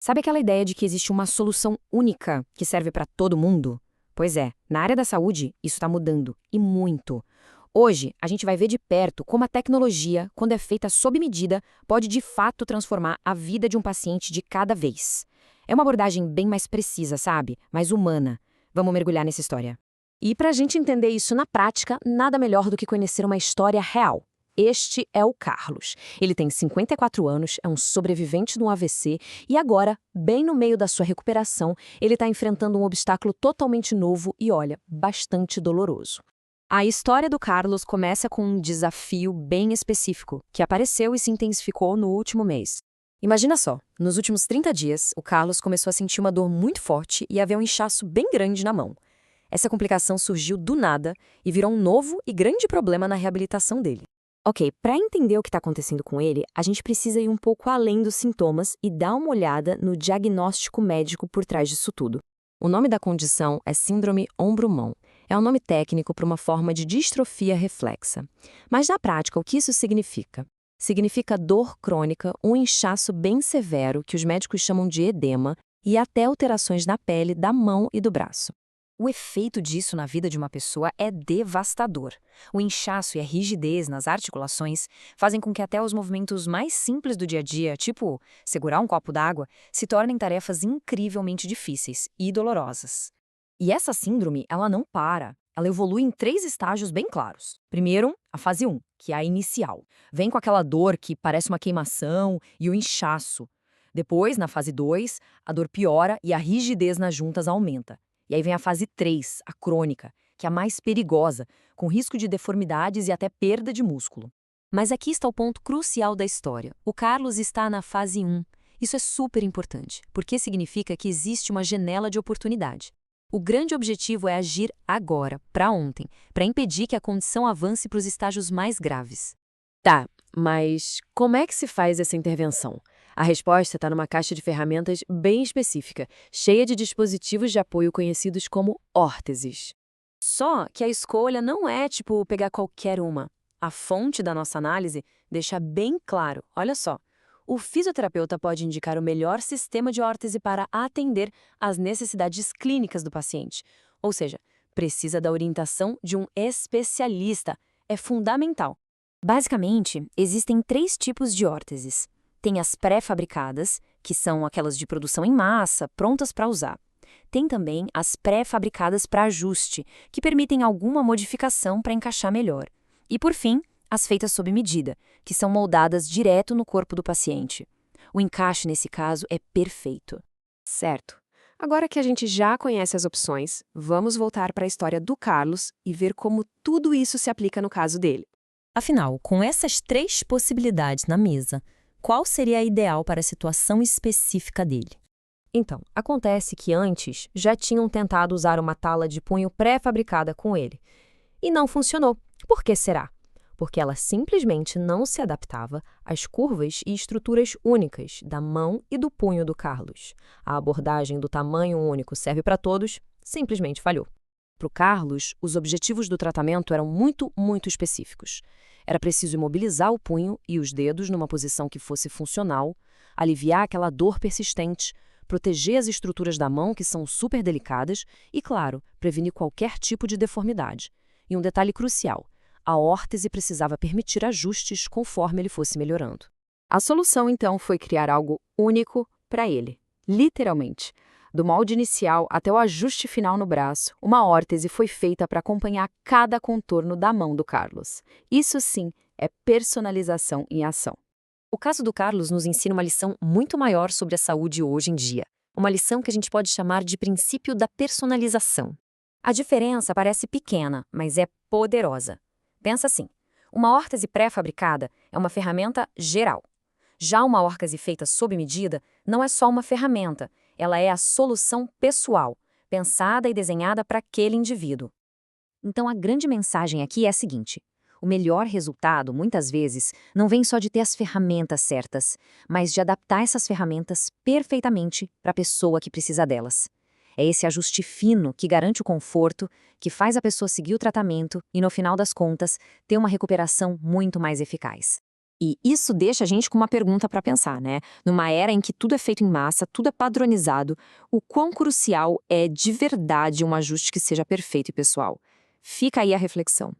Sabe aquela ideia de que existe uma solução única que serve para todo mundo? Pois é, na área da saúde, isso está mudando, e muito. Hoje, a gente vai ver de perto como a tecnologia, quando é feita sob medida, pode de fato transformar a vida de um paciente de cada vez. É uma abordagem bem mais precisa, sabe? Mais humana. Vamos mergulhar nessa história. E para a gente entender isso na prática, nada melhor do que conhecer uma história real. Este é o Carlos. Ele tem 54 anos, é um sobrevivente de um AVC e agora, bem no meio da sua recuperação, ele está enfrentando um obstáculo totalmente novo e, olha, bastante doloroso. A história do Carlos começa com um desafio bem específico, que apareceu e se intensificou no último mês. Imagina só, nos últimos 30 dias, o Carlos começou a sentir uma dor muito forte e havia um inchaço bem grande na mão. Essa complicação surgiu do nada e virou um novo e grande problema na reabilitação dele. Ok, para entender o que está acontecendo com ele, a gente precisa ir um pouco além dos sintomas e dar uma olhada no diagnóstico médico por trás disso tudo. O nome da condição é Síndrome Ombro-Mão. É um nome técnico para uma forma de distrofia reflexa. Mas na prática, o que isso significa? Significa dor crônica, um inchaço bem severo, que os médicos chamam de edema, e até alterações na pele da mão e do braço. O efeito disso na vida de uma pessoa é devastador. O inchaço e a rigidez nas articulações fazem com que até os movimentos mais simples do dia a dia, tipo segurar um copo d'água, se tornem tarefas incrivelmente difíceis e dolorosas. E essa síndrome, ela não para. Ela evolui em 3 estágios bem claros. Primeiro, a fase 1, que é a inicial. Vem com aquela dor que parece uma queimação e o inchaço. Depois, na fase 2, a dor piora e a rigidez nas juntas aumenta. E aí vem a fase 3, a crônica, que é a mais perigosa, com risco de deformidades e até perda de músculo. Mas aqui está o ponto crucial da história. O Carlos está na fase 1. Isso é super importante, porque significa que existe uma janela de oportunidade. O grande objetivo é agir agora, para ontem, para impedir que a condição avance para os estágios mais graves. Tá, mas como é que se faz essa intervenção? A resposta está numa caixa de ferramentas bem específica, cheia de dispositivos de apoio conhecidos como órteses. Só que a escolha não é tipo pegar qualquer uma. A fonte da nossa análise deixa bem claro, olha só. O fisioterapeuta pode indicar o melhor sistema de órtese para atender às necessidades clínicas do paciente. Ou seja, precisa da orientação de um especialista. É fundamental. Basicamente, existem 3 tipos de órteses. Tem as pré-fabricadas, que são aquelas de produção em massa, prontas para usar. Tem também as pré-fabricadas para ajuste, que permitem alguma modificação para encaixar melhor. E, por fim, as feitas sob medida, que são moldadas direto no corpo do paciente. O encaixe, nesse caso, é perfeito. Certo. Agora que a gente já conhece as opções, vamos voltar para a história do Carlos e ver como tudo isso se aplica no caso dele. Afinal, com essas 3 possibilidades na mesa, qual seria a ideal para a situação específica dele? Então, acontece que antes já tinham tentado usar uma tala de punho pré-fabricada com ele. E não funcionou. Por que será? Porque ela simplesmente não se adaptava às curvas e estruturas únicas da mão e do punho do Carlos. A abordagem do tamanho único serve para todos simplesmente falhou. Para o Carlos, os objetivos do tratamento eram muito específicos. Era preciso imobilizar o punho e os dedos numa posição que fosse funcional, aliviar aquela dor persistente, proteger as estruturas da mão, que são super delicadas, e, claro, prevenir qualquer tipo de deformidade. E um detalhe crucial, a órtese precisava permitir ajustes conforme ele fosse melhorando. A solução, então, foi criar algo único para ele, literalmente. Do molde inicial até o ajuste final no braço, uma órtese foi feita para acompanhar cada contorno da mão do Carlos. Isso sim é personalização em ação. O caso do Carlos nos ensina uma lição muito maior sobre a saúde hoje em dia. Uma lição que a gente pode chamar de princípio da personalização. A diferença parece pequena, mas é poderosa. Pensa assim, uma órtese pré-fabricada é uma ferramenta geral. Já uma órtese feita sob medida não é só uma ferramenta, ela é a solução pessoal, pensada e desenhada para aquele indivíduo. Então a grande mensagem aqui é a seguinte: o melhor resultado, muitas vezes, não vem só de ter as ferramentas certas, mas de adaptar essas ferramentas perfeitamente para a pessoa que precisa delas. É esse ajuste fino que garante o conforto, que faz a pessoa seguir o tratamento e, no final das contas, ter uma recuperação muito mais eficaz. E isso deixa a gente com uma pergunta para pensar, né? Numa era em que tudo é feito em massa, tudo é padronizado, o quão crucial é de verdade um ajuste que seja perfeito e pessoal? Fica aí a reflexão.